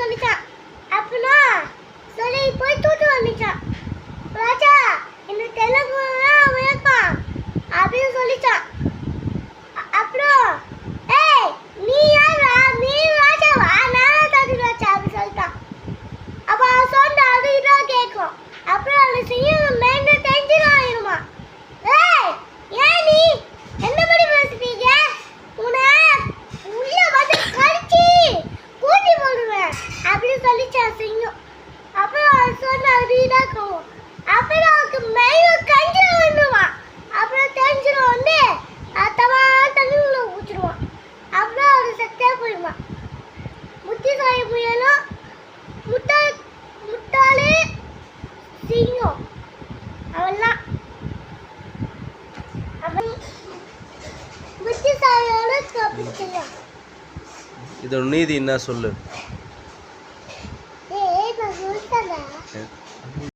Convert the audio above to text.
சொல்லிச்சான். அப்பனா சொல்லி போய் தூட்டு வந்துச்சான். ராஜா இந்த தெலுங்குலாம் விளக்கம் அப்படின்னு சொல்லிச்சான். அப்புறம் ஏய் நீ யாரா, நீ ராஜாவா, நானும் தம்பி ராஜா அப்படின்னு சொல்லிட்டான். அப்ப அவன் சொன்ன அது இதான் கேட்கும். அப்புறம் அவனை செய்யும் மைண்ட் டென்ஷன் ஆயிருமா. ஏய் ஏன் நீ என்ன மாதிரி பேசுறீங்க, உன்னை உள்ள வந்து கடிச்சு கூட்டி போடுவேன் அப்படின்னு சொல்லிச்சா செய்யும். அப்புறம் அவன் சொன்ன அது இதான் கோவம். அப்புறம் அவனுக்கு மைண்ட் கஞ்சி வந்துடுவான். அப்புறம் டென்ஷன் வந்து தவா தண்ணி உள்ள ஊற்றிடுவான். அப்புறம் அவன் சத்தே போயிடுவான். புத்திசாலி புயலும் முட்டாளே சிங்கம் அவெல்லாம் அவன் புத்திசாலியோட தப்பிச்சிடலாம். இதோட நீதி என்ன சொல்லு? ஏய் நான் சொல்லிட்டேன்.